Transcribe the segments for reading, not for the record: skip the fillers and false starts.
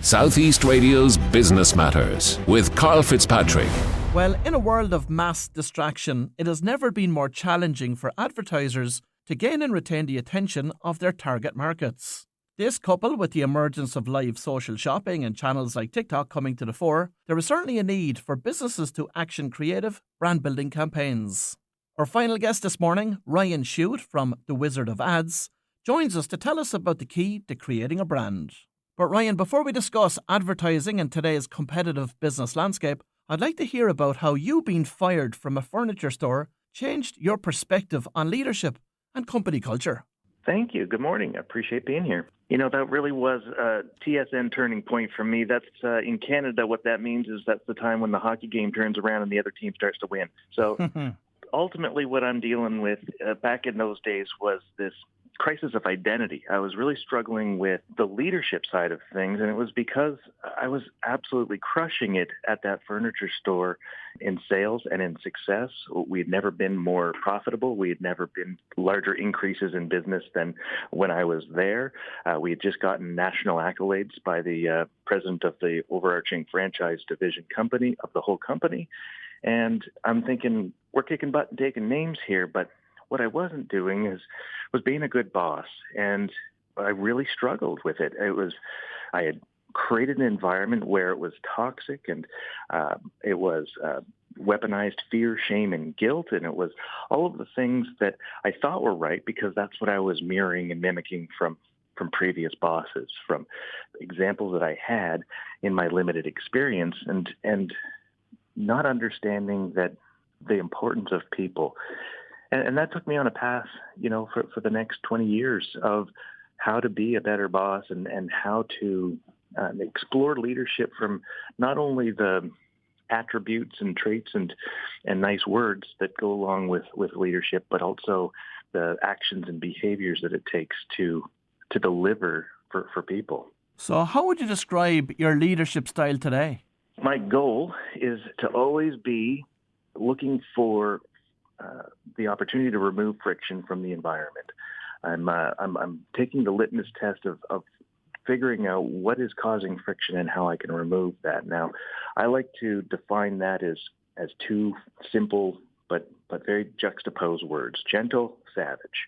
Southeast Radio's Business Matters with Karl Fitzpatrick. Well, in a world of mass distraction, it has never been more challenging for advertisers to gain and retain the attention of their target markets. This, coupled with the emergence of live social shopping and channels like TikTok coming to the fore, there is certainly a need for businesses to action creative, brand-building campaigns. Our final guest this morning, Ryan Chute from The Wizard of Ads, joins us to tell us about the key to creating a brand. But Ryan, before we discuss advertising in today's competitive business landscape, I'd like to hear about how you being fired from a furniture store changed your perspective on leadership and company culture. Thank you. Good morning. I appreciate being here. You know, that really was a TSN turning point for me. That's in Canada, what that means is that's the time when the hockey game turns around and the other team starts to win. So ultimately what I'm dealing with back in those days was this crisis of identity. I was really struggling with the leadership side of things, and it was because I was absolutely crushing it at that furniture store in sales and in success. We had never been more profitable. We had never been larger increases in business than when I was there. We had just gotten national accolades by the president of the overarching franchise division company of the whole company. And I'm thinking, we're kicking butt and taking names here, but what I wasn't doing was being a good boss, and I really struggled with it. I had created an environment where it was toxic, and it was weaponized fear, shame, and guilt, and it was all of the things that I thought were right because that's what I was mirroring and mimicking from previous bosses, from examples that I had in my limited experience, and not understanding that the importance of people. And that took me on a path, you know, for the next 20 years of how to be a better boss and how to explore leadership from not only the attributes and traits and nice words that go along with leadership, but also the actions and behaviors that it takes to deliver for people. So how would you describe your leadership style today? My goal is to always be looking for the opportunity to remove friction from the environment. I'm taking the litmus test of figuring out what is causing friction and how I can remove that. Now, I like to define that as two simple but very juxtaposed words: gentle, savage.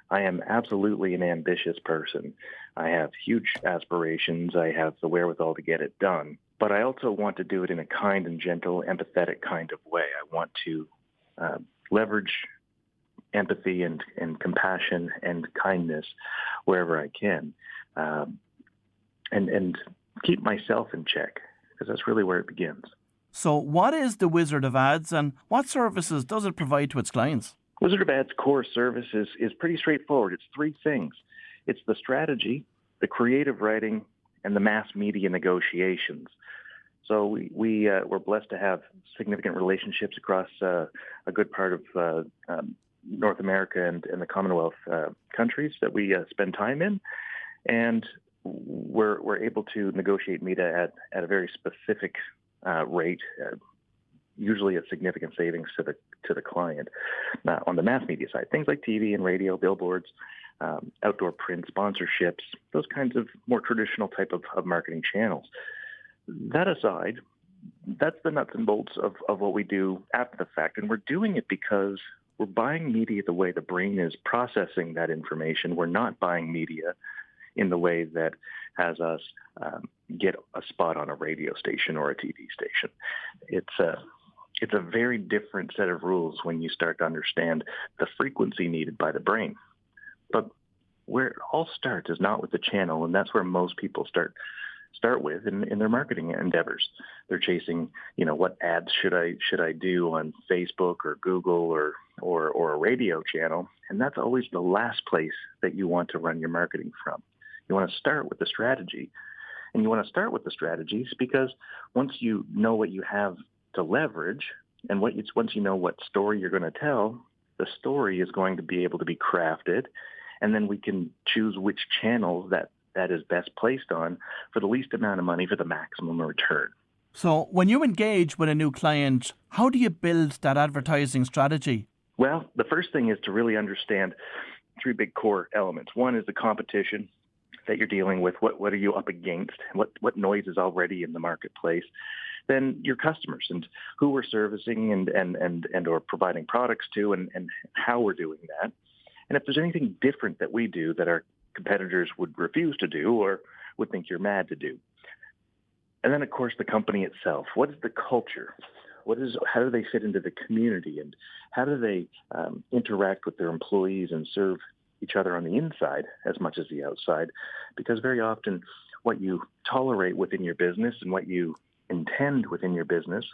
I am absolutely an ambitious person. I have huge aspirations. I have the wherewithal to get it done. But I also want to do it in a kind and gentle, empathetic kind of way. I want to leverage empathy and compassion and kindness wherever I can, and keep myself in check, because that's really where it begins. So what is the Wizard of Ads, and what services does it provide to its clients? Wizard of Ads' core service is pretty straightforward. It's three things. It's the strategy, the creative writing, and the mass media negotiations. So we're blessed to have significant relationships across a good part of North America and the Commonwealth countries that we spend time in, and we're able to negotiate media at a very specific rate, usually a significant savings to the client. Now, on the mass media side, things like TV and radio, billboards, outdoor print, sponsorships, those kinds of more traditional type of marketing channels. That aside, that's the nuts and bolts of what we do after the fact. And we're doing it because we're buying media the way the brain is processing that information. We're not buying media in the way that has us get a spot on a radio station or a TV station. It's a very different set of rules when you start to understand the frequency needed by the brain. But where it all starts is not with the channel, and that's where most people start with in their marketing endeavors. They're chasing, you know, what ads should I do on Facebook or Google or a radio channel, and that's always the last place that you want to run your marketing from. You want to start with the strategy, and you want to start with the strategies because once you know what you have to leverage, and once you know what story you're going to tell, the story is going to be able to be crafted, and then we can choose which channels that is best placed on for the least amount of money for the maximum return. So when you engage with a new client, how do you build that advertising strategy? Well, the first thing is to really understand three big core elements. One is the competition. that you're dealing with, what are you up against, what noise is already in the marketplace, then your customers and who we're servicing and or providing products to and how we're doing that. And if there's anything different that we do that our competitors would refuse to do or would think you're mad to do. And then, of course, the company itself. What is the culture? How do they fit into the community? And how do they interact with their employees and serve each other on the inside as much as the outside? Because very often what you tolerate within your business and what you intend within your business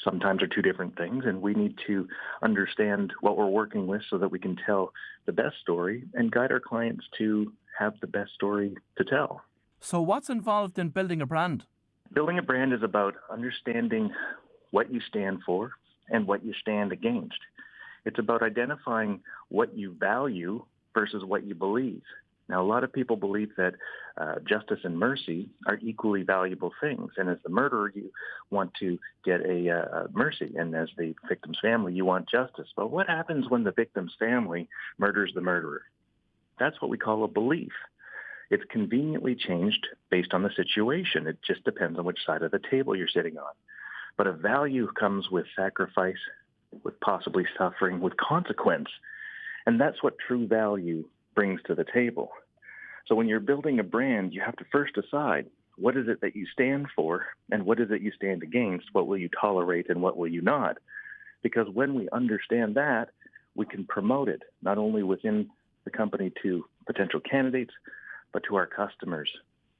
sometimes are two different things, and we need to understand what we're working with so that we can tell the best story and guide our clients to have the best story to tell. So what's involved in building a brand? Building a brand is about understanding what you stand for and what you stand against. It's about identifying what you value versus what you believe. Now, a lot of people believe that justice and mercy are equally valuable things. And as the murderer, you want to get a mercy. And as the victim's family, you want justice. But what happens when the victim's family murders the murderer? That's what we call a belief. It's conveniently changed based on the situation. It just depends on which side of the table you're sitting on. But a value comes with sacrifice, with possibly suffering, with consequence. And that's what true value brings to the table. So when you're building a brand, you have to first decide what is it that you stand for and what is it you stand against, what will you tolerate and what will you not. Because when we understand that, we can promote it not only within the company to potential candidates, but to our customers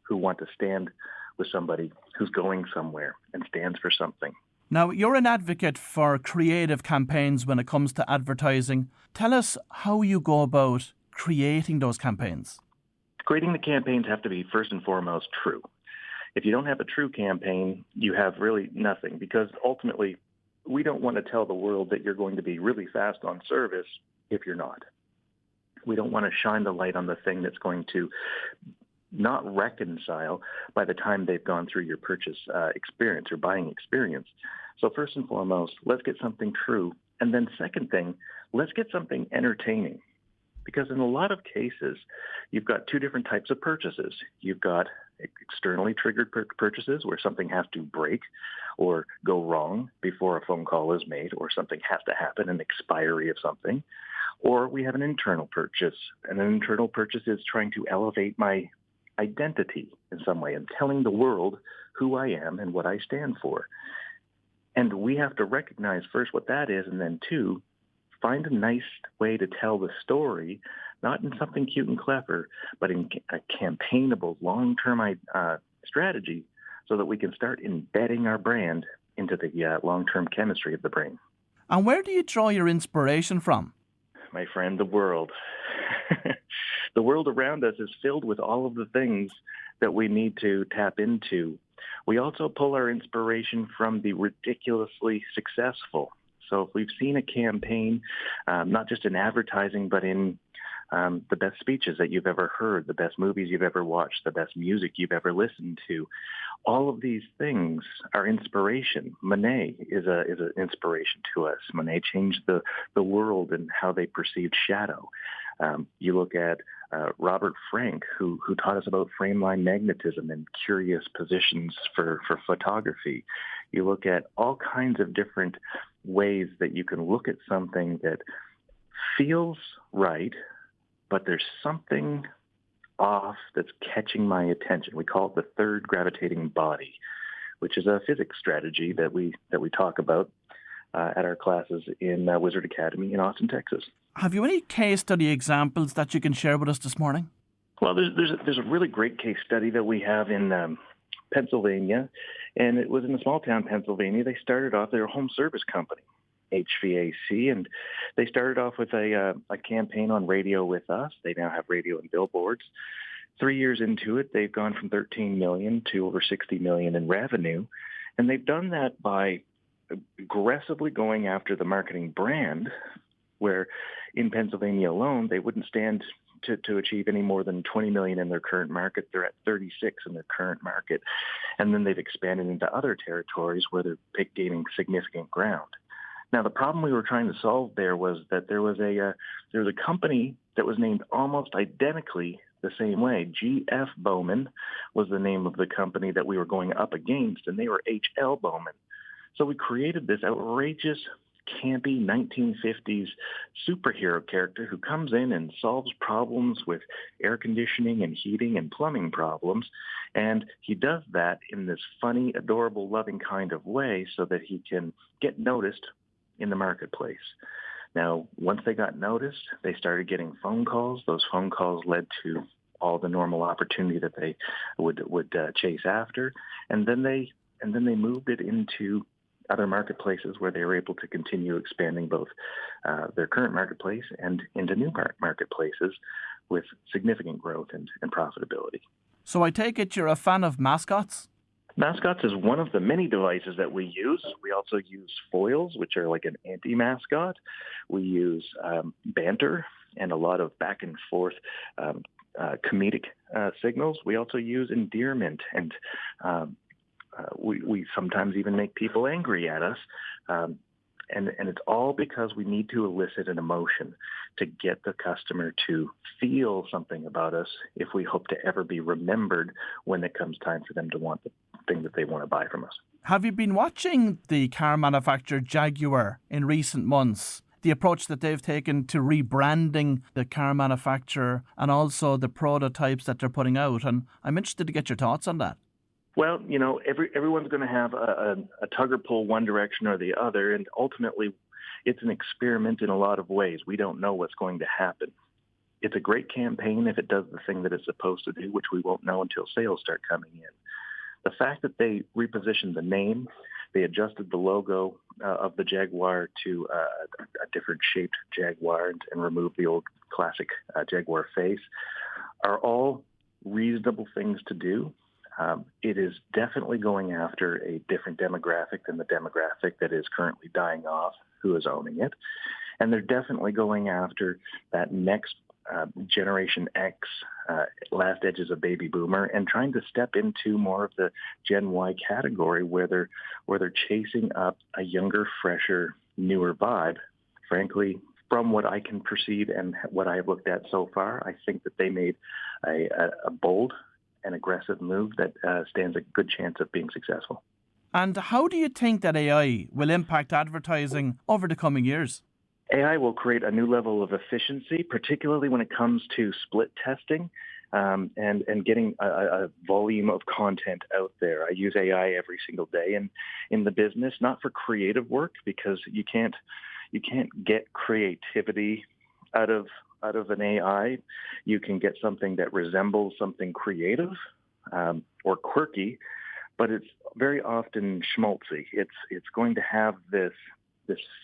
who want to stand with somebody who's going somewhere and stands for something. Now, you're an advocate for creative campaigns when it comes to advertising. Tell us how you go about creating those campaigns. Creating the campaigns have to be first and foremost true. If you don't have a true campaign, you have really nothing, because ultimately we don't want to tell the world that you're going to be really fast on service if you're not. We don't want to shine the light on the thing that's going to not reconcile by the time they've gone through your purchase experience or buying experience. So first and foremost, let's get something true. And then second thing, let's get something entertaining. Because in a lot of cases, you've got two different types of purchases. You've got externally triggered purchases where something has to break or go wrong before a phone call is made, or something has to happen, an expiry of something. Or we have an internal purchase, and an internal purchase is trying to elevate my identity in some way and telling the world who I am and what I stand for. And we have to recognize first what that is, and then two, find a nice way to tell the story, not in something cute and clever, but in a campaignable long-term strategy so that we can start embedding our brand into the long-term chemistry of the brain. And where do you draw your inspiration from? My friend, the world. The world around us is filled with all of the things that we need to tap into. We also pull our inspiration from the ridiculously successful. So if we've seen a campaign, not just in advertising, but in the best speeches that you've ever heard, the best movies you've ever watched, the best music you've ever listened to, all of these things are inspiration. Monet is an inspiration to us. Monet changed the world and how they perceived shadow. You look at Robert Frank, who taught us about frame-line magnetism and curious positions for photography. You look at all kinds of different ways that you can look at something that feels right, but there's something off that's catching my attention. We call it the third gravitating body, which is a physics strategy that we talk about at our classes in Wizard Academy in Austin, Texas. Have you any case study examples that you can share with us this morning? Well, there's a really great case study that we have in Pennsylvania, and it was in a small town, Pennsylvania. They started off, they're a home service company, HVAC, and they started off with a campaign on radio with us. They now have radio and billboards. 3 years into it, they've gone from 13 million to over 60 million in revenue, and they've done that by aggressively going after the marketing brand, where in Pennsylvania alone, they wouldn't stand to achieve any more than 20 million in their current market. They're at 36 in their current market. And then they've expanded into other territories where they're gaining significant ground. Now, the problem we were trying to solve there was that there was a company that was named almost identically the same way. GF Bowman was the name of the company that we were going up against, and they were HL Bowman. So we created this outrageous, campy 1950s superhero character who comes in and solves problems with air conditioning and heating and plumbing problems. And he does that in this funny, adorable, loving kind of way so that he can get noticed in the marketplace. Now, once they got noticed, they started getting phone calls. Those phone calls led to all the normal opportunity that they would chase after. And then they moved it into other marketplaces where they were able to continue expanding both their current marketplace and into new marketplaces with significant growth and profitability. So I take it you're a fan of mascots? Mascots is one of the many devices that we use. We also use foils, which are like an anti-mascot. We use banter and a lot of back and forth comedic signals. We also use endearment, and we sometimes even make people angry at us. And it's all because we need to elicit an emotion to get the customer to feel something about us if we hope to ever be remembered when it comes time for them to want the thing that they want to buy from us. Have you been watching the car manufacturer Jaguar in recent months? The approach that they've taken to rebranding the car manufacturer and also the prototypes that they're putting out. And I'm interested to get your thoughts on that. Well, you know, everyone's going to have a tug or pull one direction or the other, and ultimately it's an experiment in a lot of ways. We don't know what's going to happen. It's a great campaign if it does the thing that it's supposed to do, which we won't know until sales start coming in. The fact that they repositioned the name, they adjusted the logo of the Jaguar to a different shaped Jaguar and removed the old classic Jaguar face, are all reasonable things to do. It is definitely going after a different demographic than the demographic that is currently dying off, who is owning it. And they're definitely going after that next Generation X, last edges of baby boomer, and trying to step into more of the Gen Y category where they're chasing up a younger, fresher, newer vibe. Frankly, from what I can perceive and what I have looked at so far, I think that they made a bold and aggressive move that stands a good chance of being successful. And how do you think that AI will impact advertising over the coming years? AI will create a new level of efficiency, particularly when it comes to split testing and getting a volume of content out there. I use AI every single day in the business, not for creative work, because you can't get creativity out of an AI. You can get something that resembles something creative or quirky, but it's very often schmaltzy. It's going to have this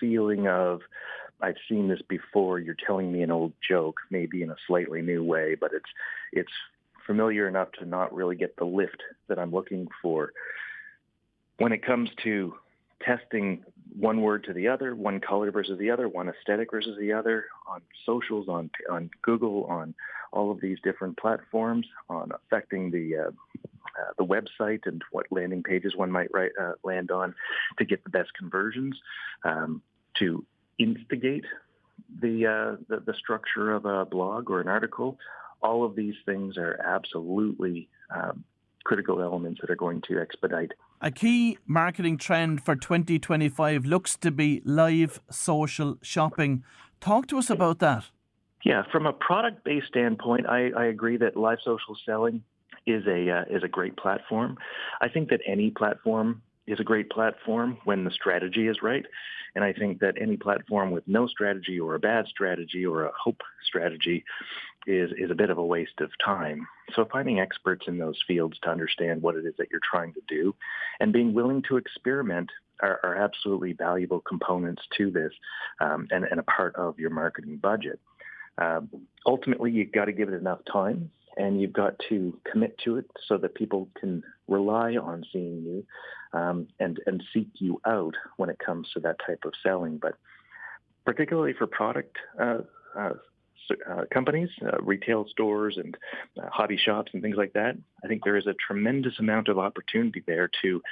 feeling of, I've seen this before, you're telling me an old joke, maybe in a slightly new way, but it's familiar enough to not really get the lift that I'm looking for. When it comes to testing one word to the other, one color versus the other, one aesthetic versus the other, on socials, on Google, on all of these different platforms, on affecting the website and what landing pages one might land on to get the best conversions, to instigate the structure of a blog or an article. All of these things are absolutely critical elements that are going to expedite. A key marketing trend for 2025 looks to be live social shopping. Talk to us about that. Yeah, from a product-based standpoint, I agree that live social selling is a great platform. I think that any platform is a great platform when the strategy is right. And I think that any platform with no strategy or a bad strategy or a hope strategy is a bit of a waste of time. So finding experts in those fields to understand what it is that you're trying to do and being willing to experiment are absolutely valuable components to this and a part of your marketing budget. Ultimately, you've got to give it enough time, and you've got to commit to it so that people can rely on seeing you and seek you out when it comes to that type of selling. But particularly for product companies, retail stores and hobby shops and things like that, I think there is a tremendous amount of opportunity there to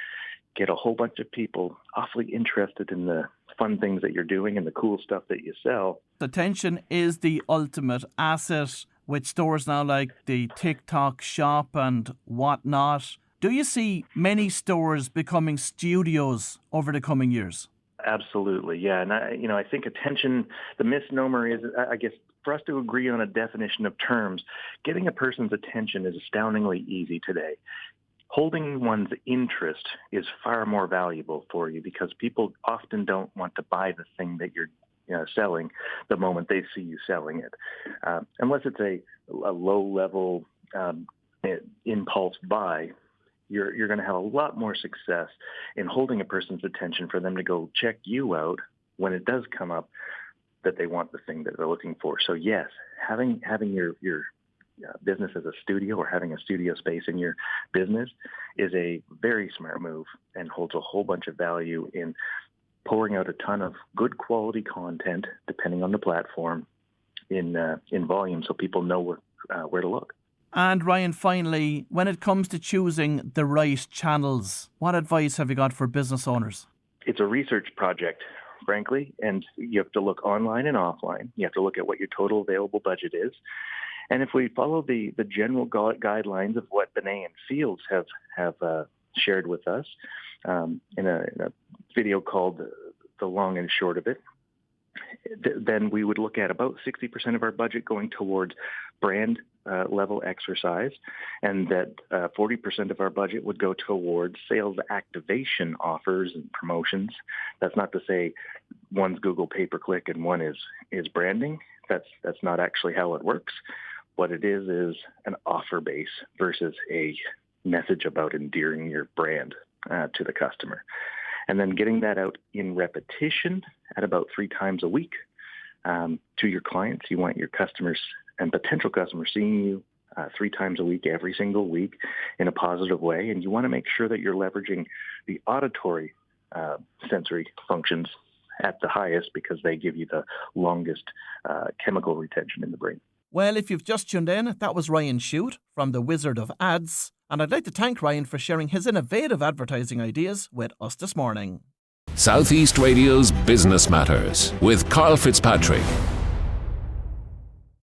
get a whole bunch of people awfully interested in the fun things that you're doing and the cool stuff that you sell. Attention is the ultimate asset, with stores now like the TikTok shop and whatnot. Do you see many stores becoming studios over the coming years? Absolutely, yeah. And I think attention, the misnomer is, I guess, for us to agree on a definition of terms, getting a person's attention is astoundingly easy today. Holding one's interest is far more valuable for you because people often don't want to buy the thing that you're selling the moment they see you selling it, unless it's a low-level impulse buy. You're going to have a lot more success in holding a person's attention for them to go check you out when it does come up that they want the thing that they're looking for. So yes, having your business as a studio or having a studio space in your business is a very smart move and holds a whole bunch of value in pouring out a ton of good quality content, depending on the platform, in volume, so people know where to look. And Ryan, finally, when it comes to choosing the right channels, what advice have you got for business owners? It's a research project, frankly, and you have to look online and offline. You have to look at what your total available budget is. And if we follow the general guidelines of what Benet and Fields have shared with us in a video called The Long and Short of It, then we would look at about 60% of our budget going towards brand level exercise, and that 40% of our budget would go towards sales activation offers and promotions. That's not to say one's Google pay-per-click and one is branding. That's not actually how it works. What it is an offer base versus a message about endearing your brand to the customer. And then getting that out in repetition at about 3 times a week to your clients. You want your customers and potential customers seeing you 3 times a week, every single week, in a positive way. And you want to make sure that you're leveraging the auditory sensory functions at the highest because they give you the longest chemical retention in the brain. Well, if you've just tuned in, that was Ryan Chute from the Wizard of Ads. And I'd like to thank Ryan for sharing his innovative advertising ideas with us this morning. Southeast Radio's Business Matters with Karl Fitzpatrick.